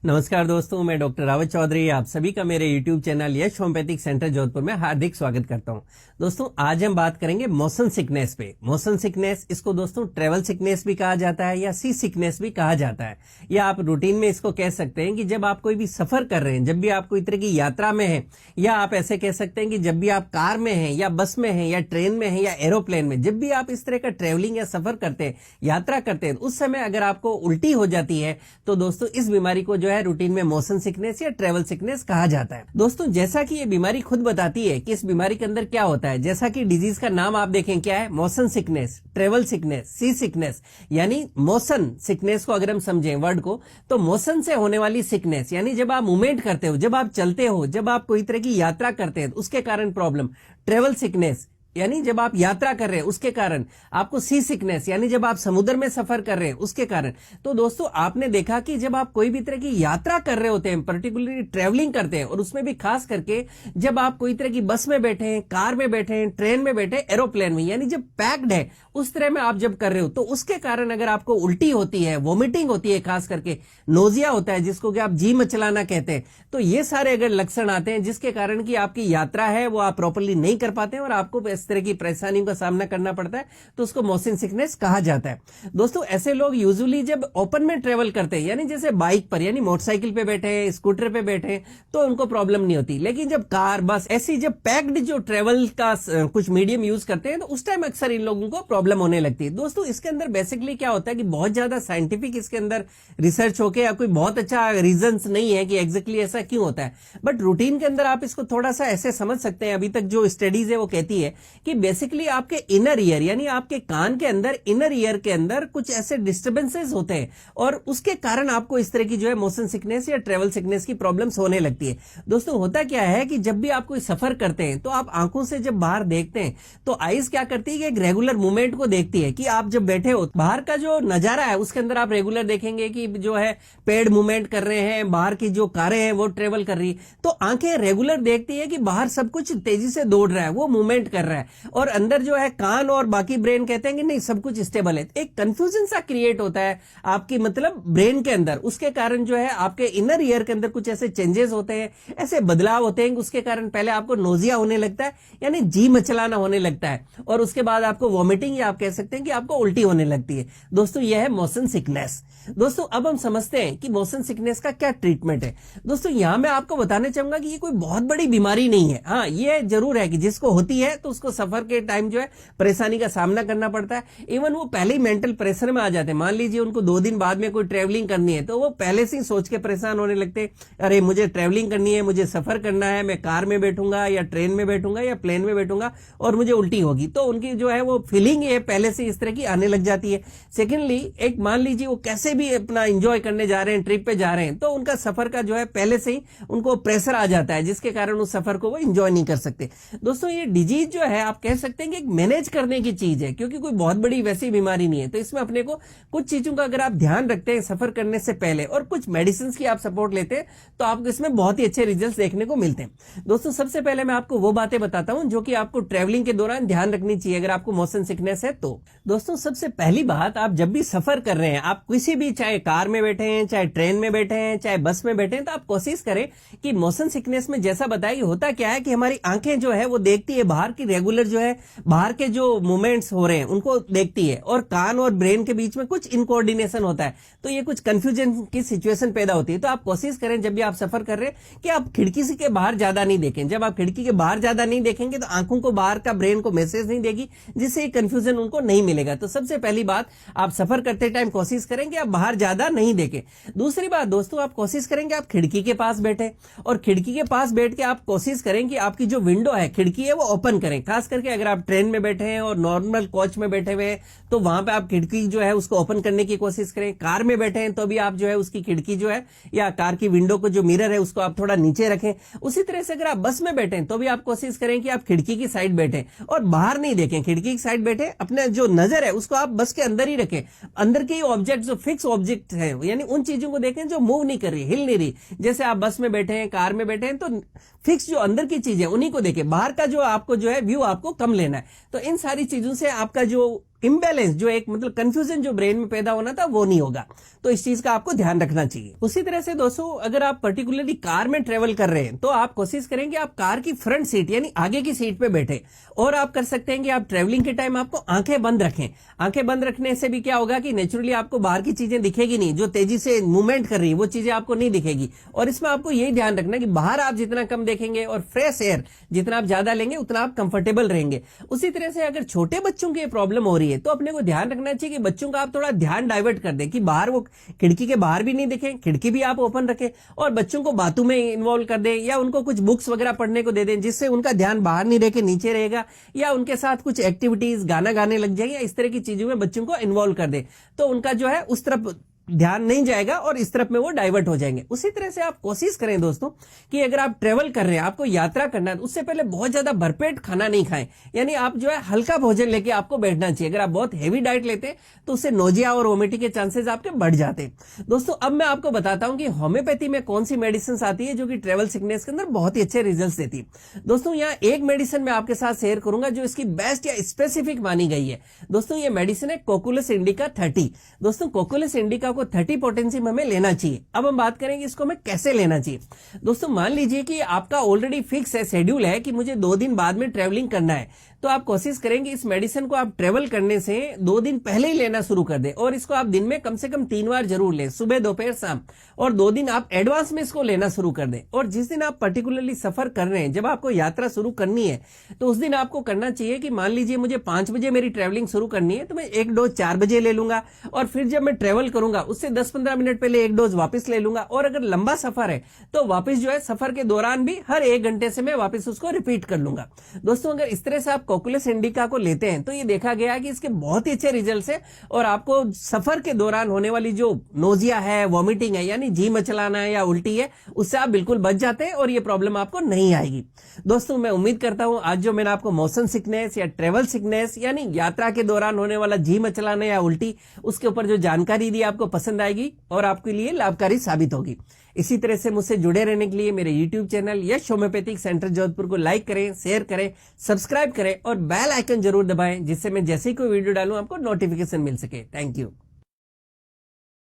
नमस्कार दोस्तों, मैं डॉक्टर रावत चौधरी आप सभी का मेरे YouTube चैनल यश होम्योपैथिक सेंटर जोधपुर में हार्दिक स्वागत करता हूं। दोस्तों, आज हम बात करेंगे मोशन सिकनेस पे। मोशन सिकनेस, इसको दोस्तों ट्रेवल सिकनेस भी कहा जाता है या सी सिकनेस भी कहा जाता है, या आप रूटीन में इसको कह सकते हैं कि जब आप कोई भी सफर कर रहे हैं, जब भी आप कोई तरह की यात्रा में हैं, या आप ऐसे कह सकते हैं कि जब भी आप कार में हैं या बस में हैं या ट्रेन में हैं या एरोप्लेन में, जब भी आप इस तरह का ट्रेवलिंग या सफर करते हैं, यात्रा करते हैं, उस समय अगर आपको उल्टी हो जाती है तो दोस्तों इस बीमारी को जो है रूटीन में मोशन सिकनेस या ट्रेवल सिकनेस कहा जाता है। दोस्तों, जैसा कि ये बीमारी खुद बताती है कि इस बीमारी के अंदर क्या होता है, जैसा कि डिजीज का नाम आप देखें क्या है, मोशन सिकनेस, ट्रेवल सिकनेस, सी सिकनेस। यानी मोशन सिकनेस को अगर हम समझें वर्ड को, तो मोशन से होने वाली सिकनेस, यानी जब आप मूवमेंट करते हो, जब आप चलते हो, जब आप कोई तरह की यात्रा करते हैं उसके कारण प्रॉब्लम। ट्रेवल सिकनेस यानी जब आप यात्रा कर रहे हैं उसके कारण आपको। सी सिकनेस यानी जब आप समुद्र में सफर कर रहे हैं उसके कारण। तो दोस्तों, आपने देखा कि जब आप कोई भी तरह की यात्रा कर रहे होते हैं, पर्टिकुलरली ट्रेवलिंग करते हैं, और उसमें भी खास करके जब आप कोई तरह की बस में बैठे हैं, कार में बैठे हैं, ट्रेन में बैठे हैं, एरोप्लेन में, यानी जब पैक्ड है उस तरह में आप जब कर रहे हो, तो उसके कारण अगर आपको उल्टी होती है, वोमिटिंग होती है, खास करके नोजिया होता है जिसको कि आप जी मचलाना कहते हैं, तो ये सारे अगर लक्षण आते हैं जिसके कारण कि आपकी यात्रा है वो आप प्रॉपर्ली नहीं कर पाते हैं और आपको इस तरह की परेशानियों का सामना करना पड़ता है, तो उसको मोशन सिकनेस कहा जाता है। दोस्तों, ऐसे लोग यूजुअली जब ओपन में ट्रेवल करते हैं, यानी जैसे बाइक पर, यानी मोटरसाइकिल पे बैठे हैं, स्कूटर पे बैठे हैं, तो उनको प्रॉब्लम नहीं होती। लेकिन जब कार, बस ऐसी जब पैक्ड जो ट्रेवल का कुछ मीडियम यूज करते हैं, तो उस टाइम अक्सर इन लोगों को प्रॉब्लम होने लगती है। दोस्तों, इसके अंदर बेसिकली क्या होता है कि बहुत ज्यादा साइंटिफिक इसके अंदर रिसर्च होके या कोई बहुत अच्छा रीजन नहीं है कि एग्जैक्टली ऐसा क्यों होता है, बट रूटीन के अंदर आप इसको थोड़ा सा ऐसे समझ सकते हैं। अभी तक जो स्टडीज है वो कहती है कि बेसिकली आपके इनर ईयर, यानी आपके कान के अंदर, इनर ईयर के अंदर कुछ ऐसे डिस्टर्बेंसेस होते हैं और उसके कारण आपको इस तरह की जो है मोशन सिकनेस या ट्रेवल सिकनेस की प्रॉब्लम्स होने लगती है। दोस्तों, होता क्या है कि जब भी आप कोई सफर करते हैं तो आप आंखों से जब बाहर देखते हैं तो आईज क्या करती है कि एक रेगुलर मूवमेंट को देखती है कि आप जब बैठे हो, बाहर का जो नजारा है उसके अंदर आप रेगुलर देखेंगे कि जो है पेड़ मूवमेंट कर रहे हैं, बाहर की जो कारें हैं वो ट्रेवल कर रही है, तो आंखें रेगुलर देखती है कि बाहर सब कुछ तेजी से दौड़ रहा है, वो मूवमेंट कर रहा है, और अंदर जो है कान और बाकी ब्रेन कहते हैं कि नहीं सब कुछ स्टेबल है। एक कंफ्यूजन सा क्रिएट होता है आपकी मतलब ब्रेन के अंदर, उसके कारण जो है आपके इनर ईयर के अंदर कुछ ऐसे चेंजेस होते हैं, ऐसे बदलाव होते हैं, उसके कारण पहले आपको नोजिया होने लगता है, यानी जी मचलाना होने लगता है, और उसके बाद आपको वॉमिटिंग या आप कह सकते हैं कि आपको उल्टी होने लगती है। दोस्तों, यह है मोशन सिकनेस। दोस्तों, अब हम समझते हैं कि मोशन सिकनेस का क्या ट्रीटमेंट है। दोस्तों, यहां मैं आपको बताना चाहूंगा कि ये कोई बहुत बड़ी बीमारी नहीं है। हाँ, ये जरूर है कि जिसको होती है तो उसको सफर के टाइम जो है परेशानी का सामना करना पड़ता है। इवन वो पहले ही मेंटल प्रेशर में आ जाते हैं। मान लीजिए उनको 2 दिन बाद में कोई ट्रेवलिंग करनी है तो वो पहले से ही सोच के परेशान होने लगते हैं, अरे मुझे ट्रेवलिंग करनी है, मुझे सफर करना है, मैं कार में बैठूंगा या ट्रेन में बैठूंगा या प्लेन में बैठूंगा और मुझे उल्टी होगी, तो उनकी जो है वो फीलिंग है पहले से इस तरह की आने लग जाती है। सेकेंडली, एक मान लीजिए वो कैसे भी अपना इंजॉय करने जा रहे हैं, ट्रिप पे जा रहे हैं, तो उनका सफर का जो है पहले से ही उनको प्रेशर आ जाता है जिसके कारण उस सफर को वो इंजॉय नहीं कर सकते। दोस्तों, ये डिजीज जो है आप कह सकते हैं कि एक मैनेज करने की चीज है, क्योंकि कोई बहुत बड़ी वैसी बीमारी नहीं है। तो इसमें अपने को कुछ चीजों का अगर आप ध्यान रखते हैं सफर करने से पहले और कुछ मेडिसिन की आप सपोर्ट लेते हैं तो आपको इसमें बहुत ही अच्छे रिजल्ट्स देखने को मिलते हैं। दोस्तों, सबसे पहले मैं आपको वो बातें बताता हूं जो कि आपको ट्रेवलिंग के दौरान ध्यान रखनी चाहिए अगर आपको मोशन सिकनेस है तो। दोस्तों, सबसे पहली बात, आप जब भी सफर कर रहे हैं, आप किसी भी, चाहे कार में बैठे हैं, चाहे ट्रेन में बैठे हैं, चाहे बस में बैठे हैं, तो आप कोशिश करें कि मोशन सिकनेस में जैसा बताया होता क्या है कि हमारी आंखें जो है वो देखती है बाहर की रेगुलर जो है बाहर के जो मूवमेंट्स हो रहे हैं उनको देखती है, और कान और ब्रेन के बीच में कुछ इनकोऑर्डिनेशन होता है, तो ये कुछ कंफ्यूजन की सिचुएशन पैदा होती है। तो आप कोशिश करें जब भी आप सफर कर रहे हैं कि आप खिड़की से के बाहर ज्यादा नहीं देखें। जब आप खिड़की के बाहर ज्यादा नहीं देखेंगे तो आंखों को बाहर का ब्रेन को मैसेज नहीं देगी, जिससे कंफ्यूजन उनको नहीं मिलेगा। तो सबसे पहली बात, आप सफर करते टाइम कोशिश करें कि आप बाहर ज्यादा नहीं देखें। दूसरी बात दोस्तों, आप कोशिश करेंगे आप खिड़की के पास बैठे, और खिड़की के पास बैठ के आप कोशिश करें कि आपकी जो विंडो है, खिड़की है, वो ओपन करें। खास करके अगर आप ट्रेन में बैठे हैं और नॉर्मल कोच में बैठे हुए हैं तो वहां पे आप खिड़की जो है उसको ओपन करने की कोशिश करें। कार में बैठे हैं तो भी आप जो है उसकी खिड़की जो है या कार की विंडो को जो मिरर है उसको आप थोड़ा नीचे रखें। उसी तरह से अगर आप बस में बैठे हैं तो भी आप कोशिश करें कि आप खिड़की की साइड बैठे और बाहर नहीं देखें, खिड़की की साइड बैठे, अपने जो नजर है उसको आप बस के अंदर ही रखें। अंदर के ऑब्जेक्ट जो फिक्स ऑब्जेक्ट है, यानी उन चीजों को देखें जो मूव नहीं कर रही, हिल नहीं रही। जैसे आप बस में बैठे हैं, कार में बैठे हैं, तो फिक्स जो अंदर की चीज है उन्हीं को देखें, बाहर का जो आपको जो है व्यू आपको कम लेना है। तो इन सारी चीजों से आपका जो इम्बैलेंस जो एक मतलब कंफ्यूजन जो ब्रेन में पैदा होना था वो नहीं होगा। तो इस चीज का आपको ध्यान रखना चाहिए। उसी तरह से दोस्तों अगर आप पर्टिकुलरली कार में ट्रेवल कर रहे हैं तो आप कोशिश करें कि आप कार की फ्रंट सीट यानी आगे की सीट पे बैठे, और आप कर सकते हैं कि आप ट्रेवलिंग के टाइम आपको आंखें बंद रखें। आंखें बंद रखने से भी क्या होगा कि नेचुरली आपको बाहर की चीजें दिखेगी नहीं, जो तेजी से मूवमेंट कर रही है वो चीजें आपको नहीं दिखेगी। और इसमें आपको यही ध्यान रखना कि बाहर आप जितना कम देखेंगे और फ्रेश एयर जितना आप ज्यादा लेंगे उतना आप कंफर्टेबल रहेंगे। उसी तरह से अगर छोटे बच्चों की प्रॉब्लम हो रही है तो अपने को ध्यान रखना चाहिए कि बच्चों का आप थोड़ा ध्यान डाइवर्ट कर दें कि बाहर वो खिड़की के बाहर भी नहीं दिखें, खिड़की भी आप ओपन रखें, और बच्चों को बातों में इन्वॉल्व कर दें या उनको कुछ बुक्स वगैरह पढ़ने को दे दें जिससे उनका ध्यान बाहर नहीं रह के नीचे रहेगा, या उनके साथ कुछ एक्टिविटीज गाना गाने लग जाए या इस तरह की चीजों में बच्चों को इन्वॉल्व कर दे, तो उनका जो है उस तरफ ध्यान नहीं जाएगा और इस तरफ में वो डाइवर्ट हो जाएंगे। उसी तरह से आप कोशिश करें दोस्तों कि अगर आप ट्रेवल कर रहे हैं, आपको यात्रा करना है, तो उससे पहले बहुत ज्यादा भरपेट खाना नहीं खाएं, यानी आप जो है हल्का भोजन लेके आपको बैठना चाहिए। अगर आप बहुत हेवी डाइट लेते हैं तो उससे नोजिया और वोमिटिंग के चांसेस आपके बढ़ जाते हैं। दोस्तों अब मैं आपको बताता हूं कि होम्योपैथी में कौन सी मेडिसिन आती है जो कि ट्रेवल सिकनेस के अंदर बहुत ही अच्छे रिजल्ट देती है। दोस्तों यहाँ एक मेडिसिन मैं आपके साथ शेयर करूंगा जो इसकी बेस्ट या स्पेसिफिक मानी गई है। दोस्तों ये मेडिसिन है कोकुलस इंडिका 30। दोस्तों कोकुलस इंडिका को 30 पोटेंसी हमें लेना चाहिए। अब हम बात करेंगे इसको हमें कैसे लेना चाहिए। दोस्तों मान लीजिए कि आपका ऑलरेडी फिक्स है, शेड्यूल है कि मुझे 2 दिन बाद में ट्रेवलिंग करना है, तो आप कोशिश करेंगे इस मेडिसिन को आप ट्रेवल करने से 2 दिन पहले ही लेना शुरू कर दें, और इसको आप दिन में कम से कम 3 बार जरूर लें, सुबह दोपहर शाम, और 2 दिन आप एडवांस में इसको लेना शुरू कर दें। और जिस दिन आप पर्टिकुलरली सफर कर रहे हैं, जब आपको यात्रा शुरू करनी है, तो उस दिन आपको करना चाहिए कि मान लीजिए मुझे 5 बजे मेरी ट्रेवलिंग शुरू करनी है, तो मैं एक डोज 4 बजे ले लूंगा, और फिर जब मैं ट्रेवल करूंगा उससे 10-15 मिनट पहले एक डोज वापस ले लूंगा। और अगर लंबा सफर है तो वापस जो है सफर के दौरान भी हर 1 घंटे से मैं वापस उसको रिपीट कर लूंगा। दोस्तों अगर इस तरह से आप कोकुलस इंडिका को लेते हैं तो ये देखा गया है कि इसके बहुत ही अच्छे रिजल्ट्स हैं, और आपको सफर के दौरान होने वाली जो नोजिया है, वॉमिटिंग है यानी जी मचलाना है या उल्टी है, उससे आप बिल्कुल बच जाते हैं और ये प्रॉब्लम आपको नहीं आएगी। दोस्तों मैं उम्मीद करता हूं आज जो मैंने आपको मोशन सिकनेस या ट्रेवल सिकनेस यानी यात्रा के दौरान होने वाला जी मचलाना या उल्टी, उसके ऊपर जो जानकारी दी आपको पसंद आएगी और आपके लिए लाभकारी साबित होगी। इसी तरह से मुझसे जुड़े रहने के लिए मेरे YouTube चैनल यश होम्योपैथिक सेंटर जोधपुर को लाइक करें, शेयर करें, सब्सक्राइब करें और बेल आइकन जरूर दबाएं, जिससे मैं जैसे ही कोई वीडियो डालूं आपको नोटिफिकेशन मिल सके। Thank you.